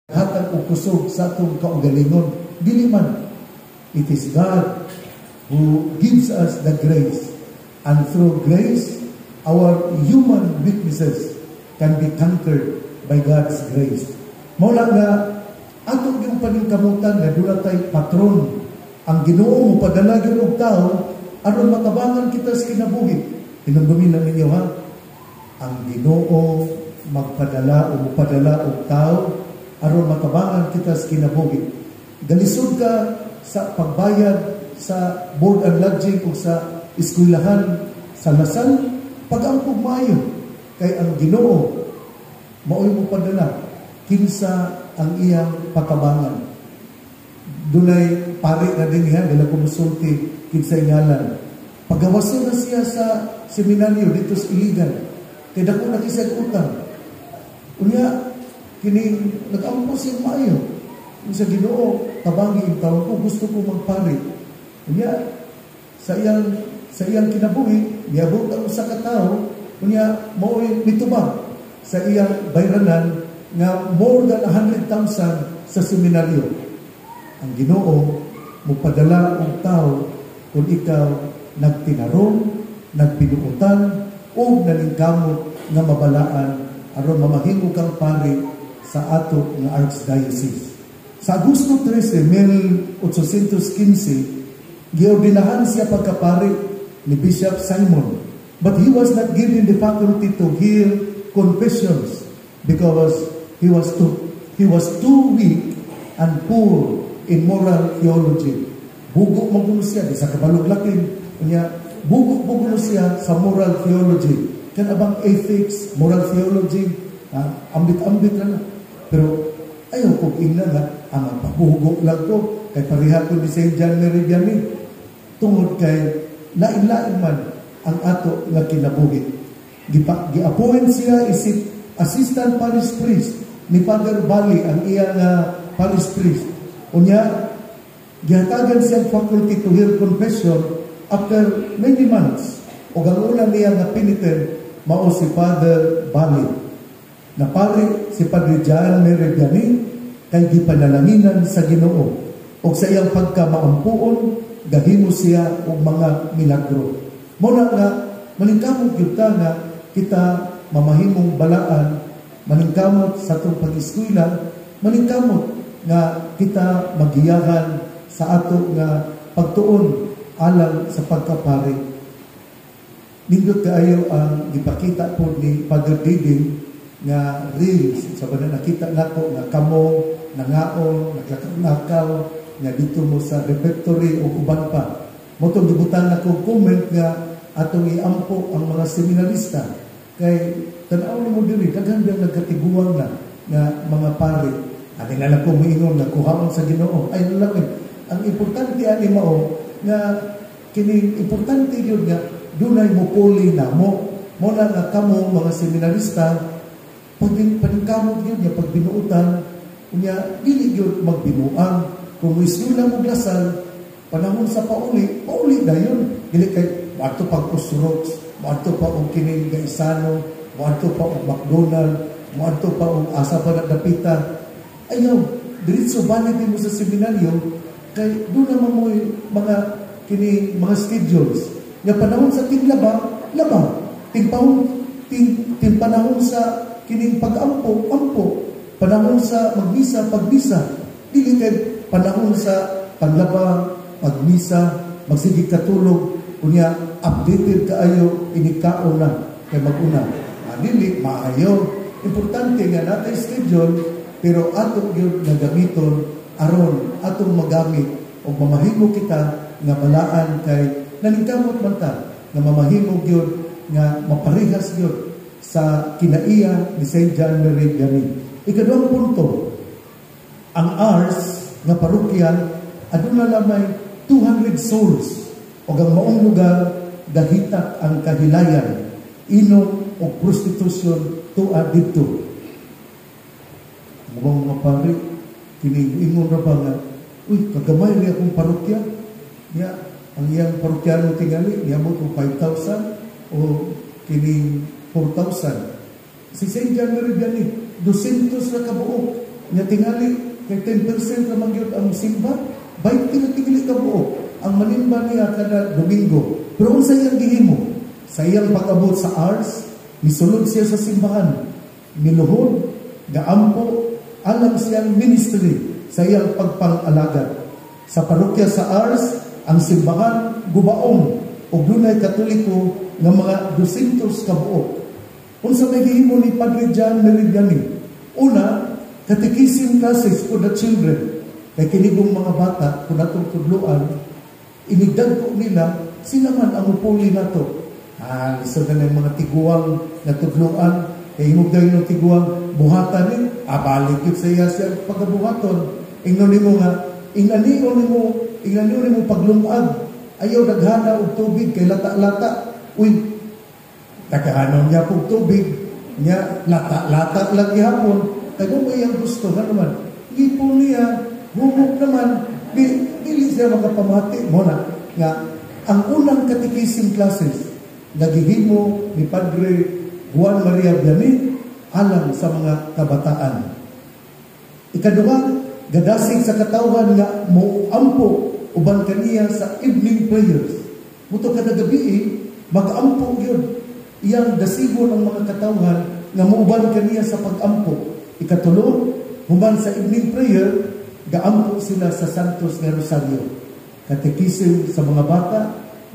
hatag o kusog sa atong kaugalingon. Dili man. It is God who gives us the grace. And through grace, our human weaknesses can be conquered by God's grace. Mula nga, atong yung paningkamutan nga dula tay patron. Ang Ginoo mo padala gyud og tao aron matabangan kita sa kinabuhi. Tinunggumin na ninyo ha. Ang Ginoo magpadala o mupadala og tao aron matabangan kita sa kinabuhi. Galisod ka sa pagbayad sa board and lodging o sa eskwelahan sa Lasal, pag-ampog maayo kay ang Ginoo maoy mo padala kinsa ang iyang patabangan. Dunay pare na din niya, dila kumusulti kinsa ngalan. Pagawason na siya sa seminaryo dito sa Iligan. Kaya dako na kisag utang. Unya, kini nag-ampo siya maayo. Kung sa Ginoo, tabangi yung taon ko, gusto ko magpare. Unya, sa iyang kinabuhi, niabot ang usa ka tao, unya, mao'y mitubang sa iyang bayranan nga more than 100,000 sa seminaryo. Ang Ginoo mupadala ang tao kung ikaw nagtinarong, nagpinuutan, o nalingkamot nga mabalaan aron mamahimo kang pari sa ato nga archdiocese. Sa Agosto 13, 1815, giordinahan siya pagkapari ni Bishop Simon, but he was not given the faculty to hear confessions because he was too weak and poor in moral theology. Bugo magulo siya, di sa kabalog lakin, bugo siya sa moral theology. Kan abang ethics, moral theology, ambit-ambit na. Pero ayaw kong ingna nga, ang pabugo lang ko, kay pariha ko ni St. John Mary Vianney, tungod kay lain-lain man ang ato nga kinabuhi. Gi-appoint siya isip assistant parish priest ni Father Bali, ang iyang parish priest. Unya, gihatagan siyang faculty to hear confession after many months. O ganoon niya nga penitent, mao si Father Bali. Napari si Padre John Mary Vianney kay gipanalanginan sa Ginoo. O sa iyang pagkamaampuon, gahimo siya og mga milagro. Muna nga, maningkamot yun nga kita mamahimong balaan, maningkamot sa itong pag-eskwela, maningkamot nga kita magiyahan sa ato nga pagtuon alang sa pagkapari. Nindot kaayo ang ipakita po ni Father Diding nga reels sa bana nakita nako nga kamo nangaon naglakaw nga dito mo sa refectory o uban pa. Motong gibutan nako comment nga atong iampo ang mga seminarista kay tan-aw mo diri daghan biyang nagkatiguang na nga mga pari. Ani nga lang kung moingon na kuhaon sa Ginoo. Ay lang ang importante ani mao nga kini importante gyud nga dunay mupuli na mo na nga kamo mga seminarista paningkamot gyud nga pagbinuotan unya dili gyud magbinuang kung isula mo Lasal panahon sa pauli dayon dili kay adto pag usrok adto pa og kini gaisano adto pa og McDonald adto pa og asa pa nagdapita. Ayaw, diretso balik din mo sa seminaryo, kay doon naman mo mga schedules. Nga panahon sa laba. Panahon sa kining pag-ampo. Panahon sa magbisa, pagbisa. Dili kay panahon sa paglaba, pagmisa, magsigig katulog, kunya updated kaayo, inikaon na, kay mag-una. Dili, maayo. Importante nga natin schedule, pero atong yun nagamiton aron atong magamit o mamahimo kita nga balaan kay naningkamot man ta nga mamahimo yun nga maparihas yun sa kinaiya ni St. John Mary Vianney. Ikaduhang punto, ang Ars nga parokya aduna lamay 200 souls o ang maong lugar dahitak ang kahilayan inom o prostitution tuad dito. Mga pari, kiningon na ba nga, kagamay niya akong parokya. Niya, ang iyang parokyano tingali, niya mo kung 5,000 o kining 4,000. Si St. John Mary Vianney, 200 na kabuok. Nya tingali kay 10% ramang gyud ang simba, 20 na tingili ka buok ang manimba niya kada Domingo. Pero unsa iyang gihimo? Sa iyang pag-abot sa hours, misulod siya sa simbahan, miluhod, gaampo, alang siyang ministry sa iyang pagpang-alagad. Sa parokya sa hours, ang simbahan gubaong ug dunay Katoliko nga mga 200 ka buok. Unsa may gihimo ni Padre John Meridiani? Una, catechism classes for the children. Kay kinigong mga bata kung atong tudluan, inigdag ko nila, sila man ang upuli nato. So na ng mga tiguang na tudluan, kay himugday ng tiguang buhatan ni, balik yun sa iya siya pagkabuhaton. Ingnon ni mo nga, inganion ni mo paglungag, ayaw naghana og tubig, kay lata-lata. Uy, naghahanon niya pong tubig, niya lata-lata lang ihapon, kaya mo iyang gusto, nga naman, ipon niya, humog naman, dili siya makapamati mo na, nga, ang unang catechism classes, nagihimo ni Padre Juan Maria Vianney alang sa mga kabataan. Ikaduha, gadasig sa katawhan nga moampo uban kaniya sa evening prayers. Muto kada gabi mag-ampo yun. Iyang dasigon ang mga katawhan nga muuban kaniya sa pag-ampo. Ikatulo, human sa evening prayer, gaampo sila sa Santos nga Rosario. Catechism sa mga bata,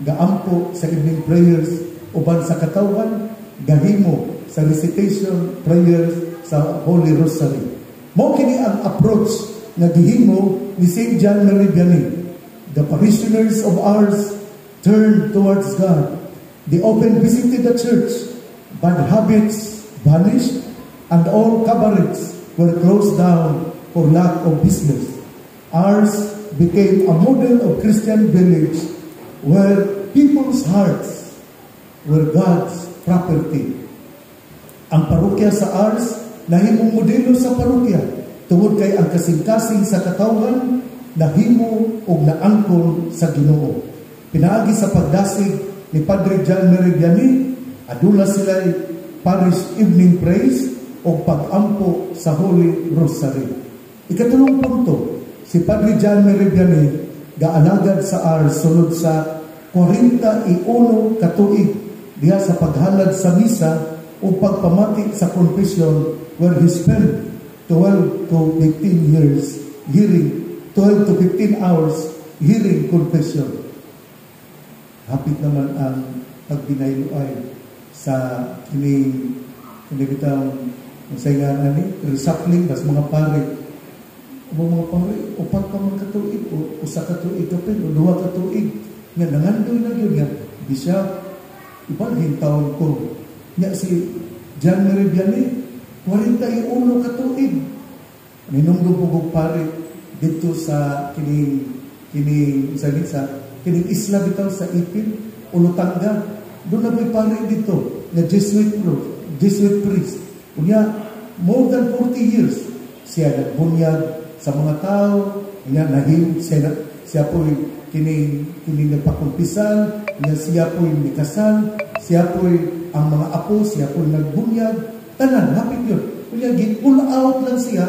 gaampo sa evening prayers uban sa katawhan, gahimo sa recitation prayers sa Holy Rosary. Mao kini ang approach nga gihimo ni St. John Meridiani. The parishioners of ours turned towards God. They often visited the church. Bad habits vanished, and all cabarets were closed down for lack of business. Ours became a model of Christian village where people's hearts were God's property. Ang parokya sa ours nahimong modelo sa parokya tungod kay ang kasing-kasing sa katawhan nahimo og naangkon sa Ginoo. Pinaagi sa pagdasig ni Padre John Meridiani, aduna sila parish evening praise o pag-ampo sa Holy Rosary. Ikatulong punto, si Padre John Meridiani gaalagad sa ours sulod sa 41 katuig diha sa paghalad sa misa o pagpamati sa confession where he spent 12 to 15 years hearing 12 to 15 hours hearing confession. Hapit naman ang pagbinayloay sa kinibitang sayangan ni reshuffling bas mga pare. Mga pare, upat pa mga katuig o usa katuig kapin o duha katuig nga nangandoy na yun nga Bishop ibalhin taon ko nga si John Meridiani 41 katuig ninunggo po pare dito sa kining isla bitaw sa Ipil Ulutanga. Doon na may pare dito na Jesuit priest. Unya more than 40 years siya nagbunyag sa mga tao, niya nahim siya po kining nagpakumpisal, niya siya po nikasal, siya po ang mga apo, siya po nagbunyag, tanan, hapit yun. Kaya pull out lang siya,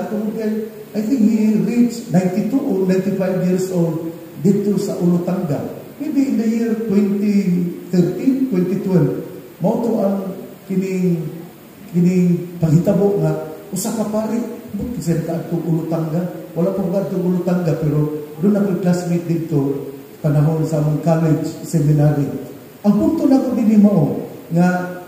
I think he reached 92 or 95 years old dito sa Ulutanga. Maybe in the year 2013, 2012, mauto ang kining paghitabo nga, usa ka pare, buti siya ka itong Ulutanga. Wala pong ka itong Ulutanga, pero doon ako classmate dito, panahon sa among college, seminary. Ang punto na ko din mo, nga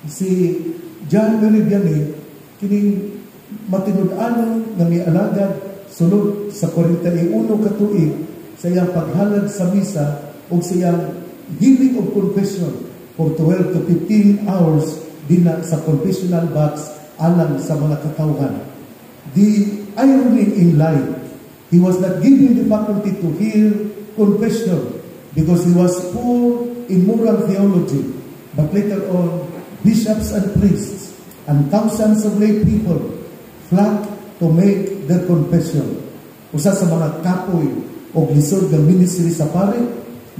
si John Meridiani, kining matinud-anon nga may alagad sulod sa 41 katuig sa iyang paghalad sa misa o sa iyang hearing of confession for 12 to 15 hours din sa confessional box alang sa mga katawhan. The irony in life, he was not given the faculty to hear confession because he was poor in moral theology, but later on, bishops and priests and thousands of lay people flocked to make their confession. Usa sa mga kapoy o lisod ng ministry sa pare,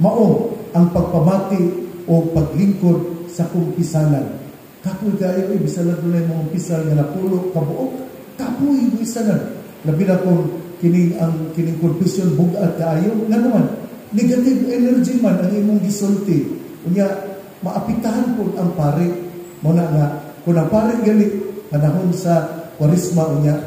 mao ang pagpamati o paglingkod sa kumpisalan. Kapoy kayo, bisalan doon ay mga kumpisal na napulo, kabuok, kapoy apoy gisanan. Labi na kung kining confession bugat kaayo nga naman negative energy man ang imong gisulti. Unya maapitahan po ang pare mo na nga kung ang pare gali panahon sa Kwaresma unya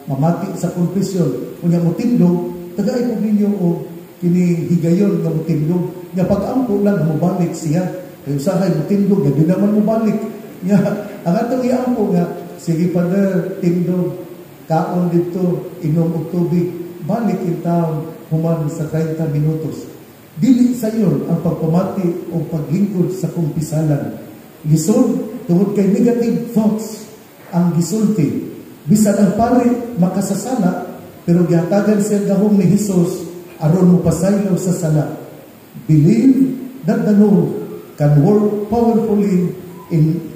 mamati sa confession unya motindog tagay po ninyo o kini higayon nga motindog nya pag-ampo lang mobalik siya kay usahay motindog nga di naman mobalik nya ang atong iampo nga sige Father tindog kaon dito inom og tubig balik in town human sa 30 minutos. Dili sa iyon ang pagpamati o paglingkod sa kumpisalan. Lisod, tungod kay negative thoughts ang gisulti. Bisan ang pare makasasala, pero gihatagan siya gahom ni Jesus aron mo pasaylo sa sala. Believe that the Lord can work powerfully in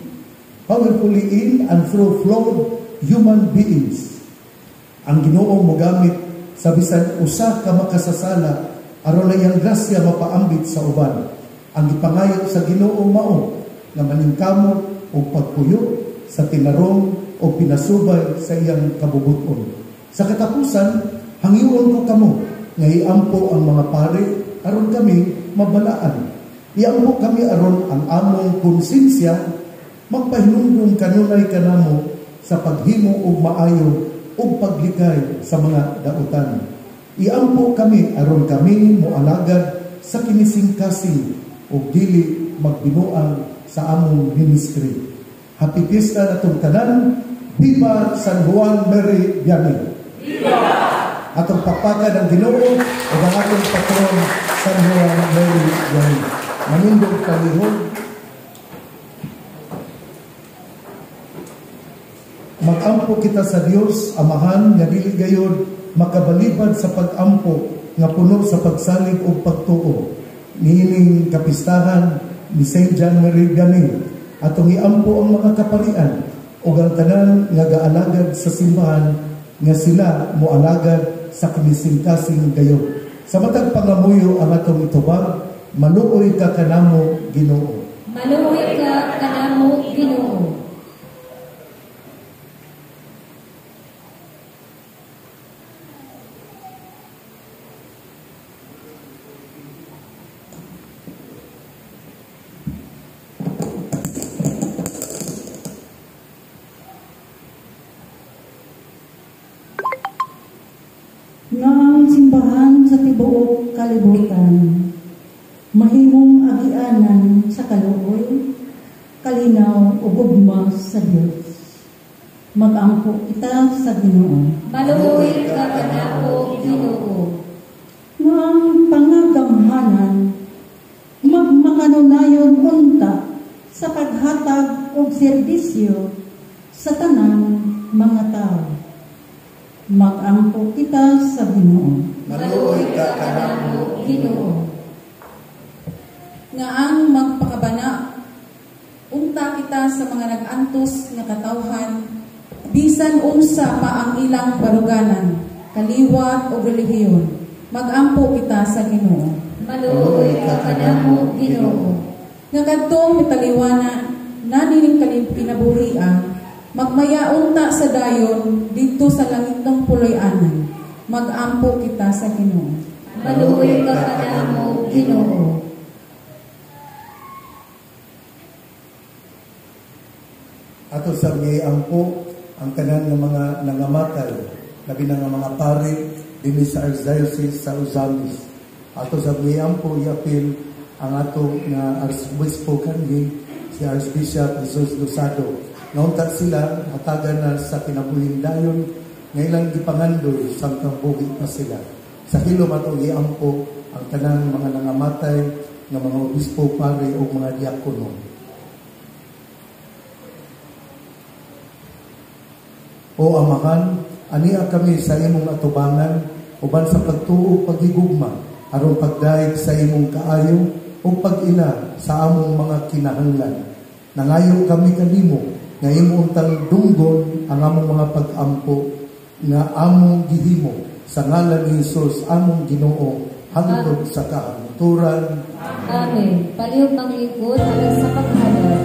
and through flawed human beings. Ang Ginoo mogamit sa bisan usa ka makasasala aron iyang grasya mapaambit sa uban. Ang gipangayo sa Ginoo mao nga maningkamot o pagpuyo sa tinarong o pinasubay sa iyang kabubuton. Sa katapusan, hangiuon ko kamo nga iampo ang mga pare aron kami mabalaan. Iampo kami aron ang among konsensya magpahinumdum kanunay kanamo sa paghimo og maayo ug pagligay sa mga dautan. Iampo kami aron kami moalagad sa kinising-kasing ug dili magbinuang sa among ministry. Happy Fiesta natong tanan. Viva San Juan Mary Vianney. Viva! Atong pakpakan ang Ginoo ug ang atong patron San Juan Mary Vianney. Manindog kalihon. Mag-ampo kita sa Dios Amahan nga dili gayud makabalibad sa pag-ampo nga puno sa pagsalig o pagtuo. Niining kapistahan ni St. John Mary Vianney atong iampo ang mga kaparian o ang tanan nga gaalagad sa simbahan nga sila moalagad sa kinising-kasing gayo. Sa matag pangamuyo ang atong itubag, maluoy ka kanamo Ginoo. Maluoy ka kanamo Ginoo. Nga ang simbahan sa tibuok kalibutan, mahimong agianan sa kaluoy, kalinaw o gugma sa Dios. Mag-ampo kita sa Ginoo. Maluoy ka kanamo Ginoo. Nga ang pangagamhanan, magmakanunayon unta sa paghatag o serbisyo sa tanang mga tao. Mag-ampo kita sa Ginoo. Maluoy ka kanamo Ginoo. Nga ang magpakabana, unta kita sa mga nag-antos nga katawhan, bisan unsa pa ang ilang baruganan, kaliwat o relihiyon. Mag-ampo kita sa Ginoo. Maluoy ka kanamo Ginoo. Nga kadtong mitaliwana, nanining pinabuhian, magmayaunta sa dayon dito sa langit ng puloy-anan. Mag-ampo kita sa Ginoo. Maluoy ka kanamo Ginoo. Ato sa ampo ang tanan ng mga nangamatay, labi na nga mga pare dinhi sa Archdiocese sa Uzamis. Ato sa ampo iapil ang ato nga Archbispo kanhi si Archbishop Jesus Losado. Naunta sila, hatagan na sa kinabuhing dayon, ngailang gipangandoy sa kambuhi pa sila. Sa hilom ato iampo ang tanang mga nangamatay ng mga obispo, pare o mga diakono. O Amahan, ania kami sa imong atubangan, uban sa pagtuo paghigugma, aron pagdaig sa imong kaayo o pag-ila sa among mga kinahanglan. Nangayo kami kanimo, nga imong dunggon ang among mga pag-ampo nga among gihimo sa ngalan ni Jesus among Ginoo hangtod sa kahangturan. Amen. Palihog manglingkod alang sa paghalad.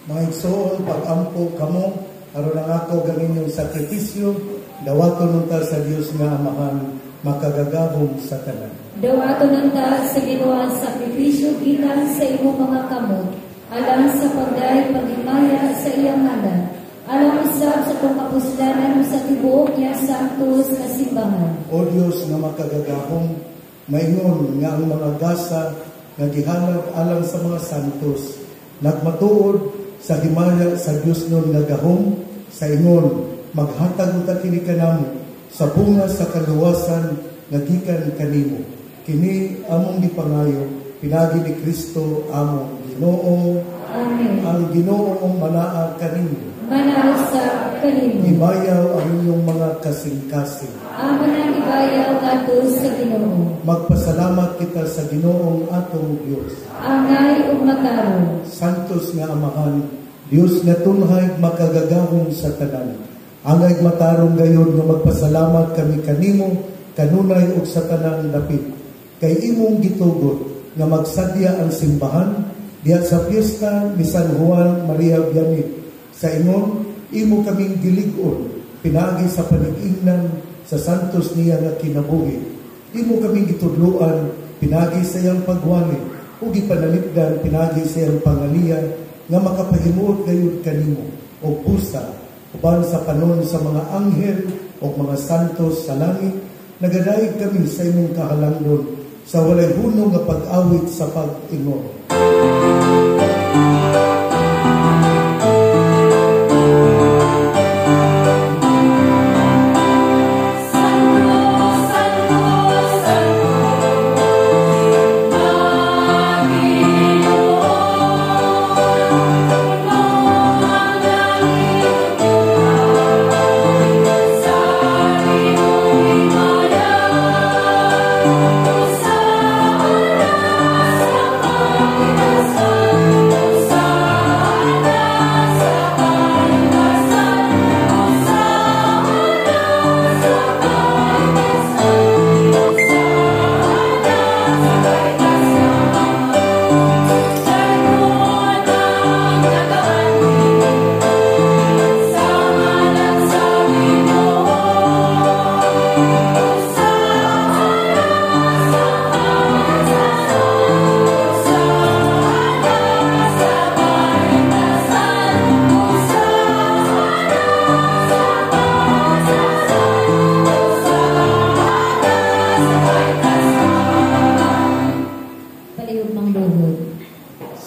Mga igsoon, pag-ampo kamo, aron ang ako gawin yung sakripisyo, dawaton nunta sa Dios nga Amahan, makagagahom sa tanan. Dawaton nunta sa Ginoo ang sakripisyo gikan sa imong mga kamot, alang sa pagdahil paghimaya sa iyang ngalan, alang usab sa itong kapuslanan sa tibuok niya santos na simbahan. O Dios nga makagagahom, maingon nga ang mga gasa nga gihalad alang sa mga santos, nagmatuod sa himaya sa Dios nun nga gahom, sa ingon, maghatag uta kini kanamo sa bunga sa kaluwasan nga gikan kanimo. Kini among gipangayo, pinagi ni Kristo among Ginoo. Amen. Ang Ginoo manaa kanimo. Manaw sa kanimo. Ibayaw ang inyong mga kasing-kasing. Amo na ibayaw ato sa Ginoo. Magpasalamat kita sa Ginoong atong Dios. Angay ug makaron. Santos nga Amahan, Dios nga tunhay makagagahom sa tanan. Angay matarong gayon nga magpasalamat kami kanimo kanunay ug sa tanang dapit. Kay imong gitugot nga magsadya ang simbahan diha sa piyesta ni San Juan Maria Vianney. Sa ingon, imo kaming gilig-on pinagi sa panig-ingnan sa santos niya nga kinabuhi. Imo kaming gitudloan pinagi sa iyang pagwali ug gipanalipdan pinagi sa iyang pangaliya nga makapahimuot gayud kanimo og pusa uban sa panon sa mga anghel o mga santos sa langit. Nagadaig kami sa imong kahalangdon sa walay hunong nga pag-awit sa pag-ingon.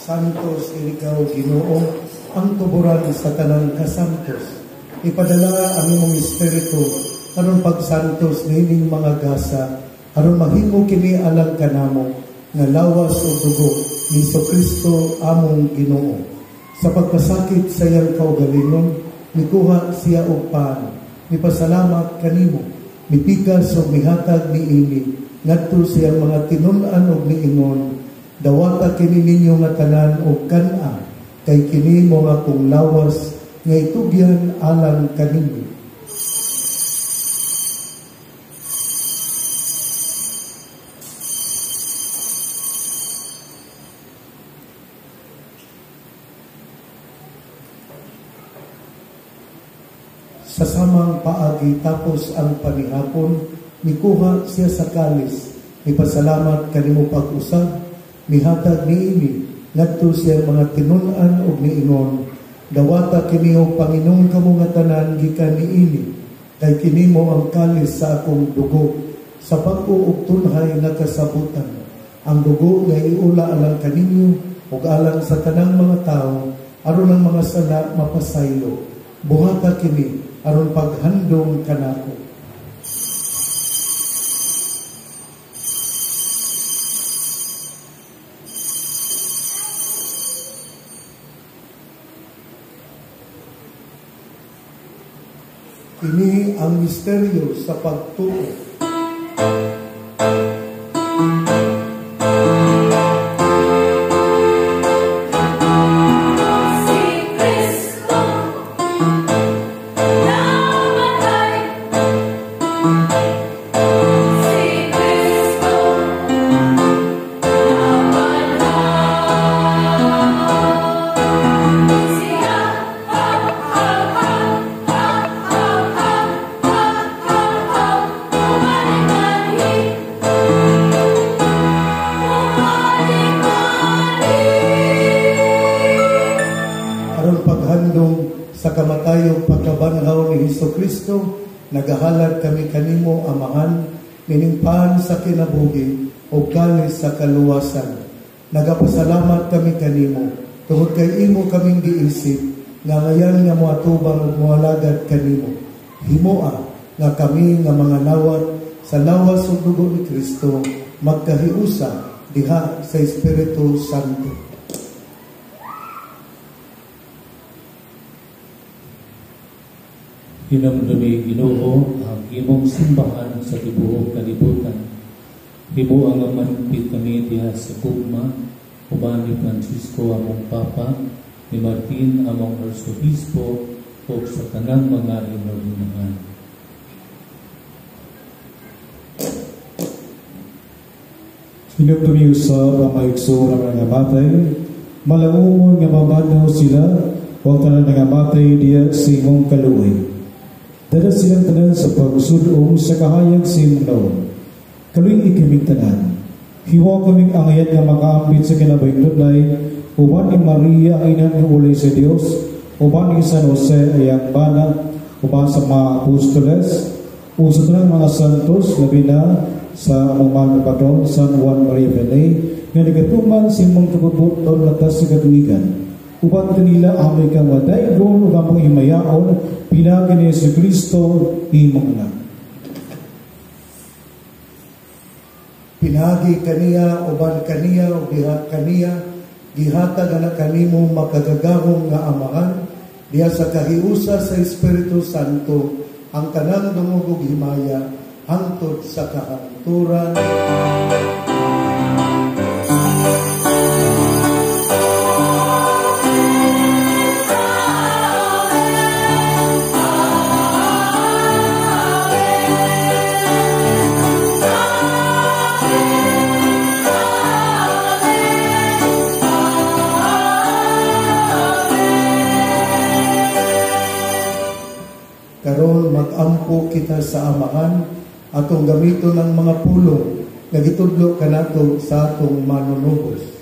Santos ikaw, Ginoo, ang tuburan sa tanang kasantos. Ipadala ang imong espiritu aron pagsantos nining mga gasa, aron mahimo kini alang kanamo nga lawas o dugo ni Kristo among Ginoo. Sa pagpasakit sa iyang kaugalingon, mikuha siya og paan, mipasalamat kanimo, mipigas o mihatag niini, ngadto siyang mga tinun-an og niingon, dawata kini ninyo nga tanan og kan-a, kay kini mo nga kung lawas nga itugyan alang kanimo. Sa samang paagi tapos ang panihapon, mikuha siya sa kalis, ipasalamat kanimo pag-usab, mihatag niini, ngadto siya mga tinun-an og niingon, dawata kini og Panginoon kamo nga tanan gikan niini, kay kini mo ang kalis sa akong dugo, sa pag-o og tunhay nga kasabutan. Ang dugo nga iula alang kaninyo ug alang sa tanang mga tao, aron ang mga sala mapasaylo. Buhata kini aron paghandong kanako. Ini ang misteryo sa pagtuo. Si pangaw ni Hesukristo, nagahalad kami kanimo amahan, miningpahan sa kinabuhi, o kalis sa kaluwasan. Nagapasalamat kami kanimo, tungod kay imo kaming giisip, nga ngayon nga moatubang ug moalagad kanimo. Himoa nga kami nga mga nawat sa lawas ug dugo ni Kristo, magkahiusa diha sa Espiritu Santo. Hinamdumi Ginoo ang imong simbahan sa tibuok kalibutan. Himo ang manipit kami diha sa Pugma, uban ni Francisco among Papa, ni Martin among Arsobispo, o sa tanang mga inordinahan. Hinamdumi usab ang maigsoon ang nangamatay, malaumon nga mabanaw sila, huwag tanan nangamatay diya sa imong kaluoy. Dada silang tanan sa pagsudong sa kahayag sa imong naon. Kaluing ikaming tanan. Hiwa kaming angayan nga makaambit sa kinabayang dunay, uban ni Maria ay nang ulay sa Dios, uban ni San Jose ay ang bana, uban sa mga apostoles, o sa tanang mga santos, labi na sa among mga patron, San Juan Maria Vianney, nga nagatuman sa imong tugubot o latas sa katuigan. Uban kanila amoy kang madaygon o kamang himayaon, pinagi ni Jesucristo imong na. Pinagi kaniya, uban kaniya, o diha kaniya, gihatag na kanimo makagagahong nga amahan, diha sa kahiusa sa Espiritu Santo, ang kanang dumugog himaya, hangtod sa kahangturan. Karon mag-ampo kita sa amahan, atong gamito ng mga pulong nga gitudlo kanato sa atong manunubos.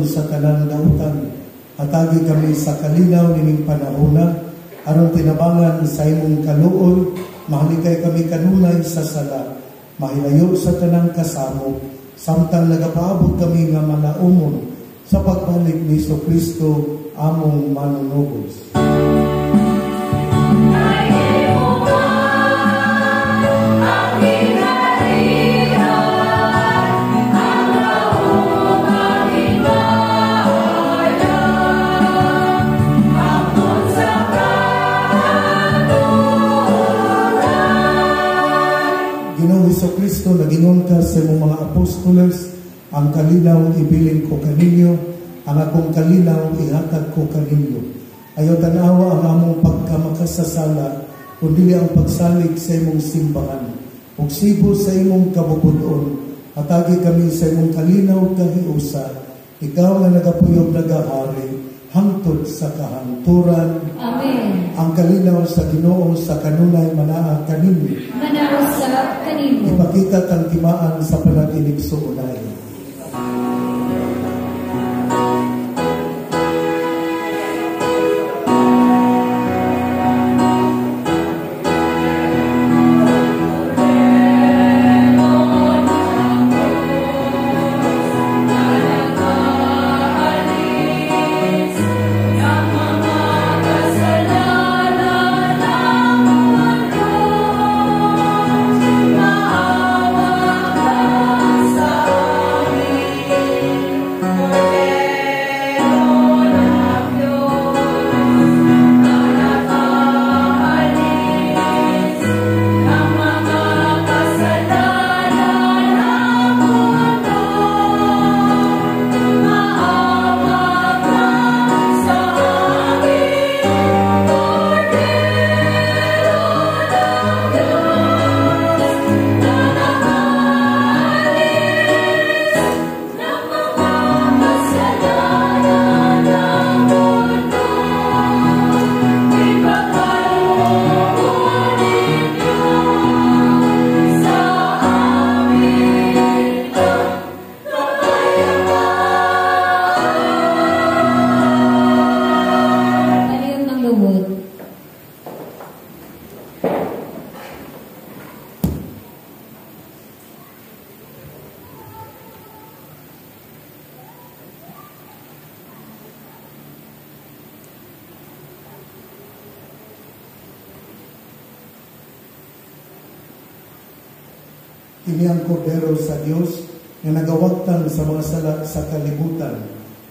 Sa kanang dautan, atagi kami sa kalinaw nining panahona, aron tinabangan sa imong kaluoy, mahalikay kami kanunay sa sala, mahilayo sa tanang kasamo, samtang nagapaabot kami nga malaumon sa pagbalik ni Jesucristo among manunubos. Kristo, nagingon ka sa imong mga apostoles, ang kalinaw ibilin ko kaninyo, ang akong kalinaw ihatag ko kaninyo. Ayaw tanawa ang among pagkamakasasala, kundi ang pagsalig sa imong simbahan. Ug sibo sa imong kabubudon, atagi kami sa imong kalinaw kahiusa, ikaw nga nagapuyog nagahari, hangtod sa kahanturan. Amen. Ang kalinaw sa Ginoo sa kanunay manaa kanimi. Manausap kanimo. Ipakita ang timaan sa panaginip sa unay. Kini ang kordero sa Dios nga nagawagtan sa mga sala sa kalibutan.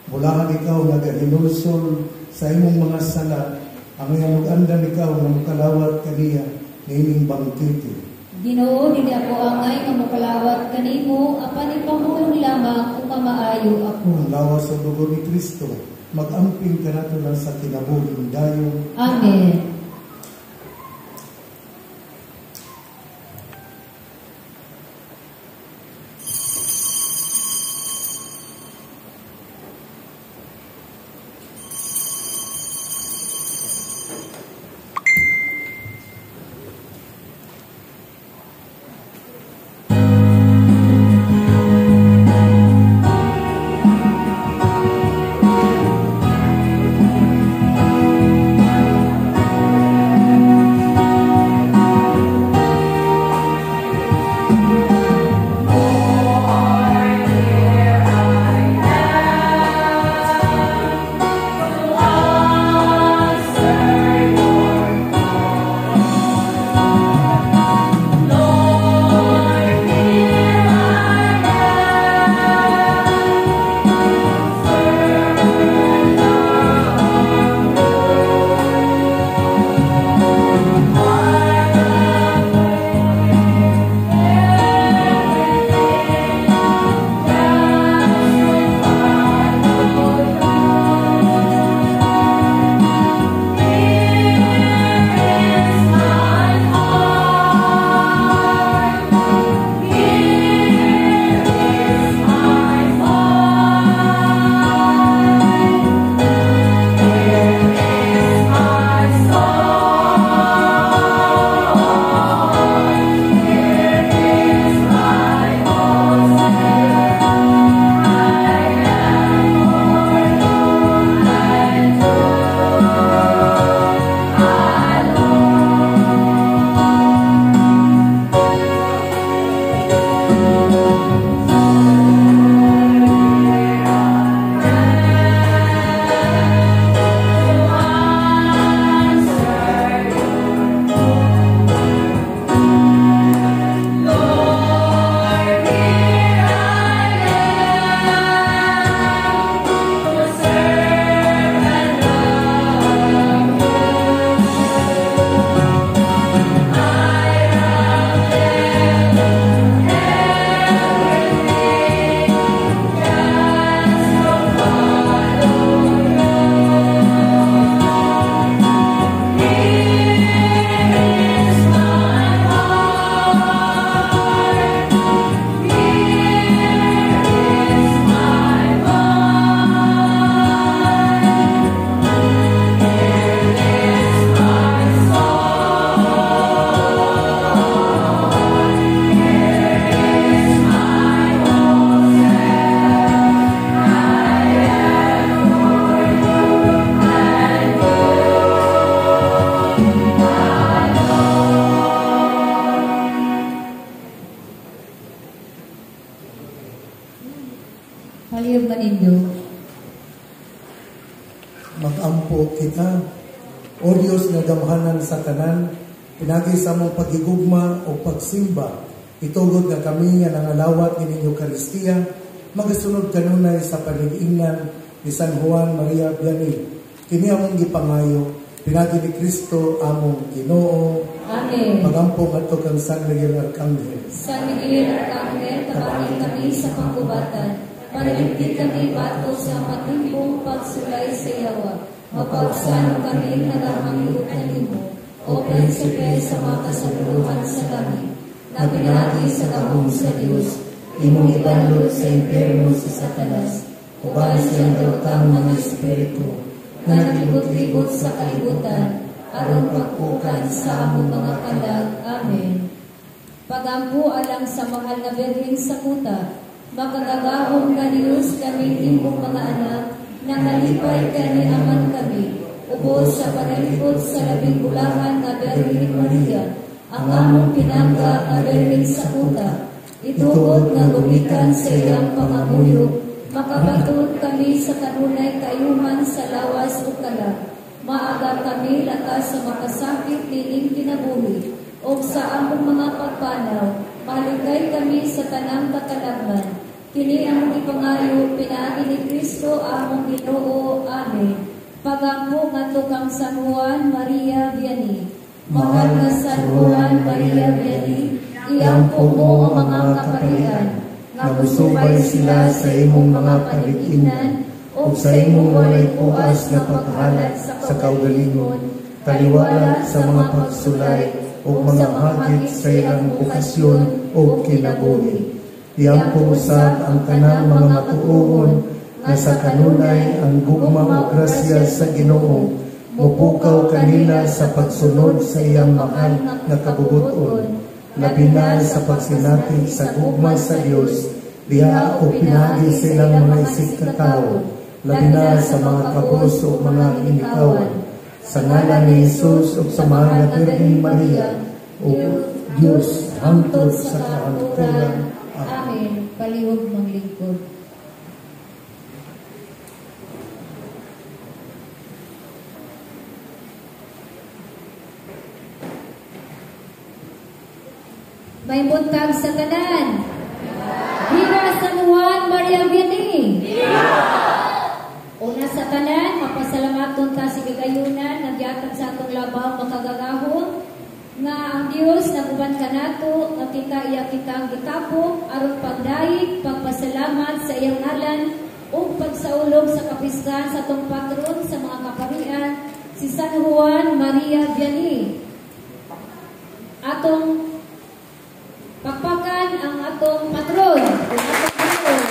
Mulahan ikaw nga gahinulsol sa imong mga sala, ang iyang ikaw nga mukalawat kaniya nining bangkiti. Ginoo, dili ako angay nga mukalawat kanimo, apan ipamulong lamang kung mamaayo ako. Ang lawas sa dugo ni Kristo, mag-amping ka nato lang sa kinabuhing dayon. Amen. Sorry. Diyos nga gamhanan sa tanan, pinagi sa among pagigugma o pagsimba, itugod nga kami nga nangalawat ining Eucharistia, magasunod kanunay sa panig-ingnan ni San Juan Maria Vianney. Kini among gipangayo, pinagi ni Kristo among Ginoo. Amen. Pagampong ato kang San Miguel Arcangel. San Miguel Arcangel, tabangin kami sa pangubatan. Panaligid kami bato sa matimbong pagsulay sa yawa. Mapagsano kami nagamangiutan nimo. O Prinsipe sa mga kasabuluhan sa kami. Na pinagi sa kahong sa Diyos. Imong ibanlod sa impyerno si Satanas. Uban siyang dautang mga espiritu. Na naglibot-libot sa kalibutan. Aron pagpukan sa among mga kalag. Amen. Pagampu alang sa mahal na Birheng sa kuta, makagagahong nga Diyos kami imong mga anak, nakalipay kani aman kami, ubos sa panalipod sa labing bulahan na Birheng Maria, ang among pinangga na Birheng sa kuta, itugod nga gumikan sa iyang pangamuyo, makabatod kami sa kanunay kayuhan sa lawas o kalag, maaga kami lakas sa makasakit nining kinabuhi, o sa among mga pagpanaw, maligay kami sa tanang kakalagman. Kini among ipangayo, pinaagi ni Kristo among Ginoo. Amen. Pagampo ngadto kang San Juan Maria Vianney. Mahal na San Juan Maria Vianney, iampo mo ang mga kaparian, nga musubay sila sa imong mga palig-ingnan, o sa imong walay puas na paghalat sa kaugalingon, taliwala sa mga pagsulay, o mga hagit sa ilang bukasyon o kinabuhi. Iampo usab ang kanang mga matuohon nga sa kanunay ang gugma o grasya sa Ginoo, mupukaw kanila sa pagsunod sa iyang mahal nga kabubuton, labi na sa pagsinati sa gugma sa Dios, diha o pinagi sa ilang mga isig katao, labi na sa mga kabus o mga inikawan. Sa ngalan ni Jesus o sa mahal na Birheng Maria, o Diyos, hangtod sa kahangturan. Amen. Palihog mong lingkod. May buntag sa tanan. Viva San Juan Maria Vianney. Una sa tanan, mapasalamaton ta si gagayunan, nagyatag sa atong labaw makagagahon, nga ang Dios naguban kanato, nga kita iya kita ang gitapok, aron pagdaig, pagpasalamat sa iyang ngalan, o pagsaulog sa kapisgan sa atong patron sa mga kaparian, si San Juan Maria Vianney. Atong pakpakan ang atong patron, ang atong patron.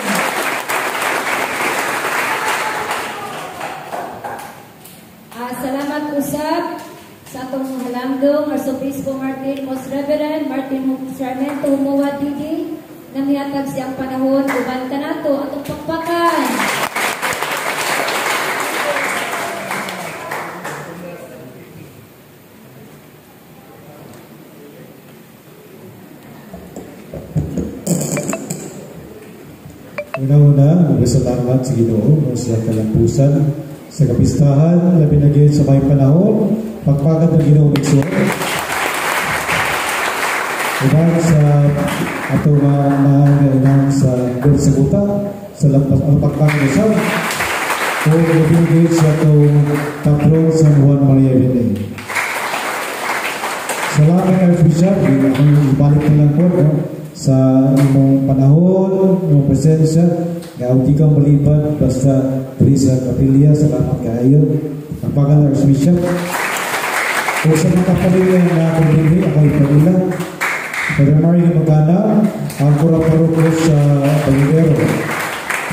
Salamat usab sa atong halangdong Arsobispo Martin Most Reverend Martin Sarmiento Humuwa Digi na mihatag siyang panahon uban kanato atong pakpakan. Una-una, magasalamat sa Ginoo sa kalampusan sa kapistahan, labi na gid sa may panahon, pagpagad ng Ginoong Igsoon. Uban sa ato mga sa Bersaguta, sa pagpagad ng Sam, o labi na gid sa atong patron San Juan Maria Vianney. Salamat Archbishop, ibalik na lang po sa imong panahon, imong presensya. Kaya di kang maliban basta diri sa kapilya. Salamat kayo. Pagpagan Archbishop. O sa mga kapilya na kumili, ako ipagila. Father Mario Magana, ang pura-paroko sa Palidero.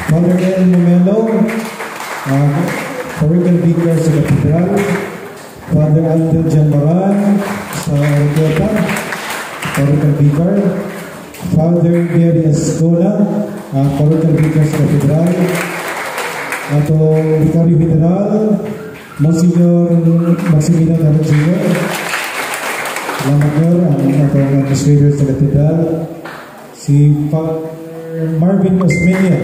Father El Momelo, Parochial Vicar sa Katedral. Father Aldo Janbaran sa Arqueta, Parochial Vicar. Father Gary Escola, Parochial Vicar sa Katedral. Atong Vicario General, Monsignor Maximiliano Carragino. Salamat nyo ang atong administrator sa Katedral. Si Father Marvin Osmeña,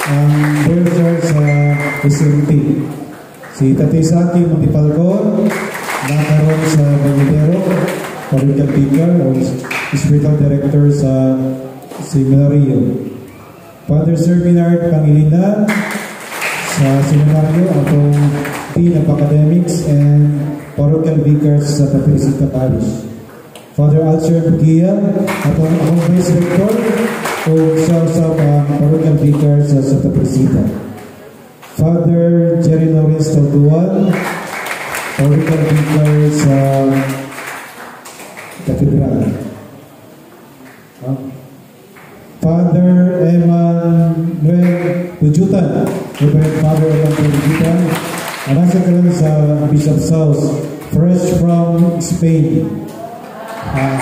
ang Director sa SMT. Si Tatay Saki Montipalcon, Parochial Vicar o Spiritual Director sa Seminaryo. Father Sir Bernard Pangilinan sa Seminaryo, atong Dean of Academics and Parochial Vicars sa Taperisita Parish. Father Alcer Bugia, atong Vice Rector o sa Parochial Vicars sa Taperisita. Father Jerry Lawrence Tautuan, Parochial Vicar sa Katedral. Father Emmanuel Pujutan, Reverend Father Emmanuel Pujutan, nasa ka lang sa Bishop's House, fresh from Spain. Wow.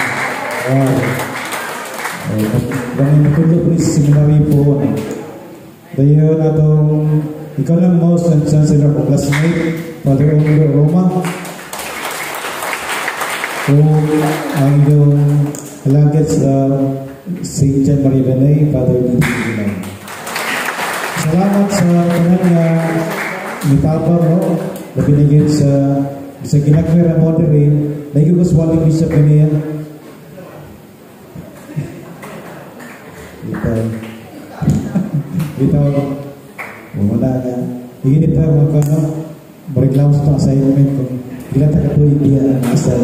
Ganyan matulog po sa seminary po. Dahil atong ikaw lang most and chancellor of classmate, Father Omiro Roma. Kung ang iyong alagad sa St. John Marie Vianney, Father Dito. Salamat sa tanan nga nitapang, no? Na binigyan sa ginagmera mo rin. Nagigos waling Bishop niya. Ito. Wala ka. Higit ito mga kano. Mariklamo sa itong assignment kung ilan ta katuig niya ang asal.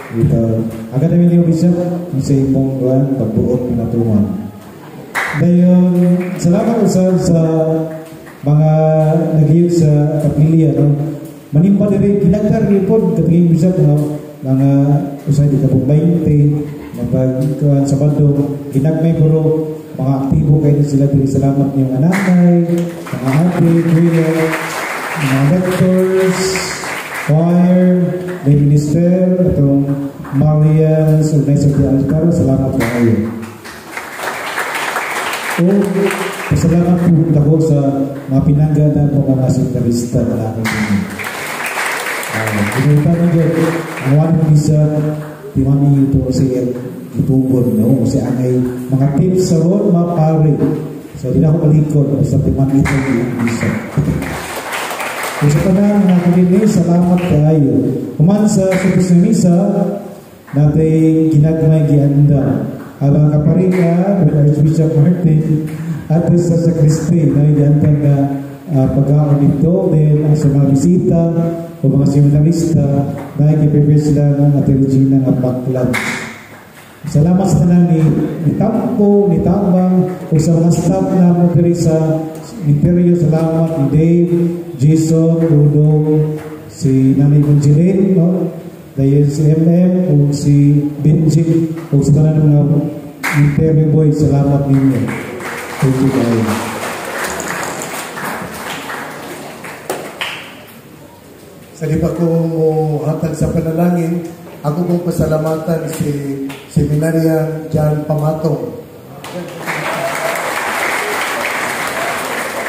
Ito. Agad namin yung Bishop sa imong pagbuot pinatungan. Dahil salamat usap sa mga nag-iyon sa kapilya, no? Manimpa din rin, ginagdar rin po, katingin Bishop, no? Mga usay di kapong 20, mapagkuhan sa bandong, ginagmay puro, mga aktibo kayo sila din. Salamat niyong anakay, mga ate, kuya, mga lectors, choir, may minister, itong Marians, Organizer de Alcaro, salamat po kayo. O, pasalamat po ako sa mga pinangganan mo mga seminarista na namin din. Pinunta nyo dyan, ang wala bisa, di mami ito siya itugon, no? Kasi angay mga tips sa ron, mga pare. So, di na ako malikod, basta di mami ito yung bisa. Kung sa panahon na kanini, salamat kayo. Kuman sa Supis na Misa, natin ginagmay gianda. Alang kaparika, with Archbishop Martin, at sa Sakristi, na idiantang na pag-aon nito, then ang sa mga bisita, o mga seminarista, na i-prepare sila ng Ate Regina ng backlog. Salamat sa tanan ni Tampo, ni Tambang, o sa mga staff na mo sa Imperio. Salamat ni Dave, Jason, Udo, si Nanay Conjilin, no? Dahil si MM, o si Benji, o sa tanan ng mga Imperio Boy, salamat ninyo. Thank you guys. Sa di pa kong hatag sa panalangin, ako kong pasalamatan si Seminarya John Pamatong.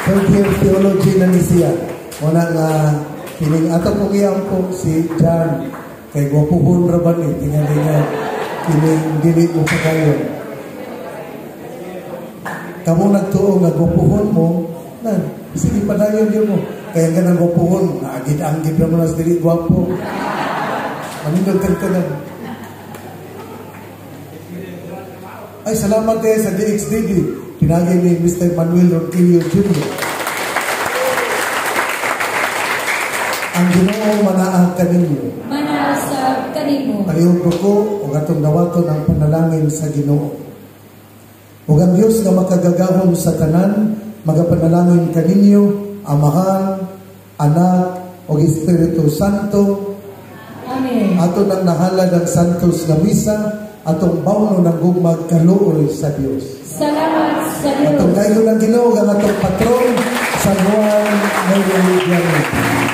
Third year theology na ni siya. Muna nga, kining ato pong iyang po si John, kay Gwapuhon Raban eh, tingnan niya, kining dili mo pa kayo. Kamu nagtuo nga Gwapuhon mo, na, sige padayon yun mo. Kaya nga nang Gwapuhon, naagid-anggid naman as dili gwapo. Manindog ka. Ay, salamat sa DXDD. Pinagay ni Mr. Manuel Ronquillo Jr. Ang Ginoo manaag kaninyo. Manaasab kanimo. Paliugdo ko o gatong dawaton ang panalangin sa Ginoo. O ang Diyos nga makagagahom sa tanan, magapanalangin kaninyo, Amahan, Anak, o Espiritu Santo. Amen. Ato nang nahalad ang Santos na Misa, atong bawno ng gugmag kaluoy sa Dios. Salamat sa Diyos. Atong kayo ng Ginoo ang atong patron, San Juan Maria.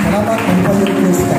Salamat ang payong Krista. Sa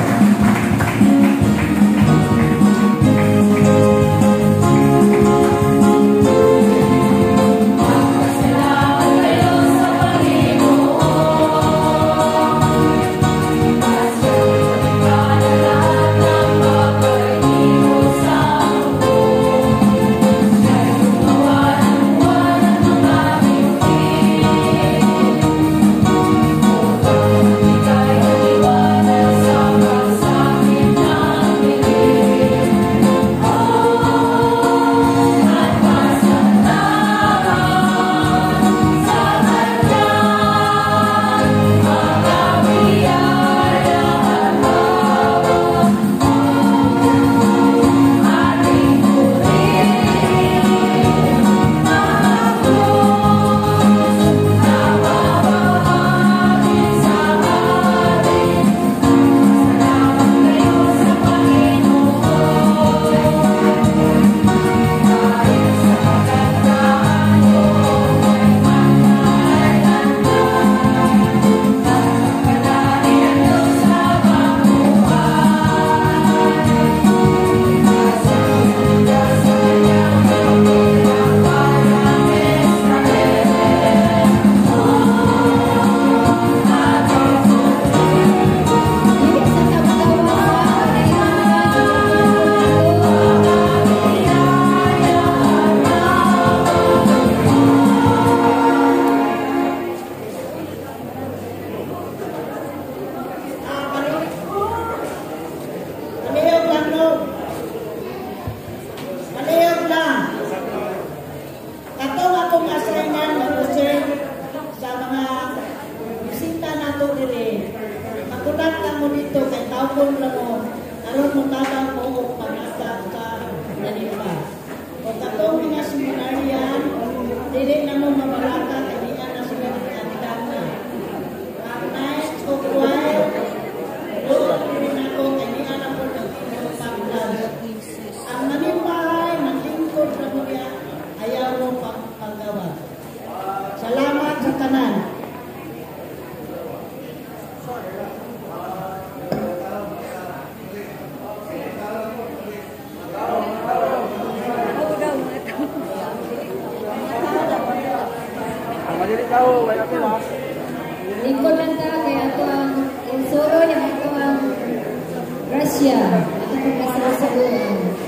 Sabon lang mo. Aron mo tatang mo o pangatag ka nanipa. O katong mga seminaryan, dili na mo mabalaka kaniya na sila nagkatidan na. Ang night o choir, doon rin ako kaniya na po nagpapaglan. Ang manipahay, naglingkod na mo niya, ayaw mo paggawa. Salamat sa tanan. Lingkod lang ta, kaya ito ang insuro niya, ito ang grasya. Ito po masasagot.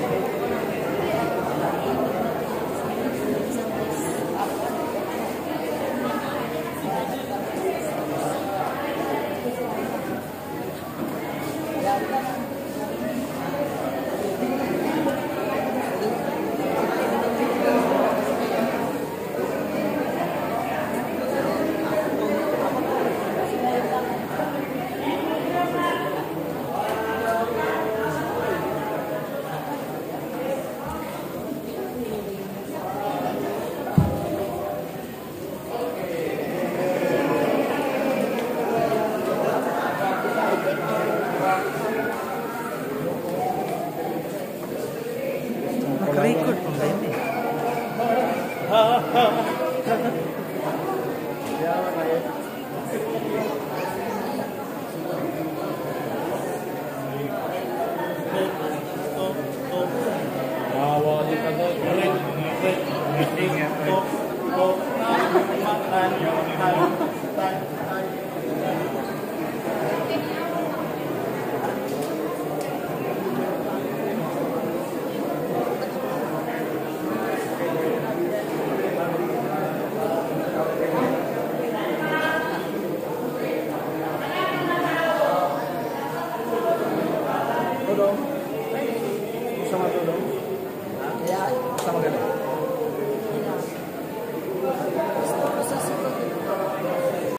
Sama tulong.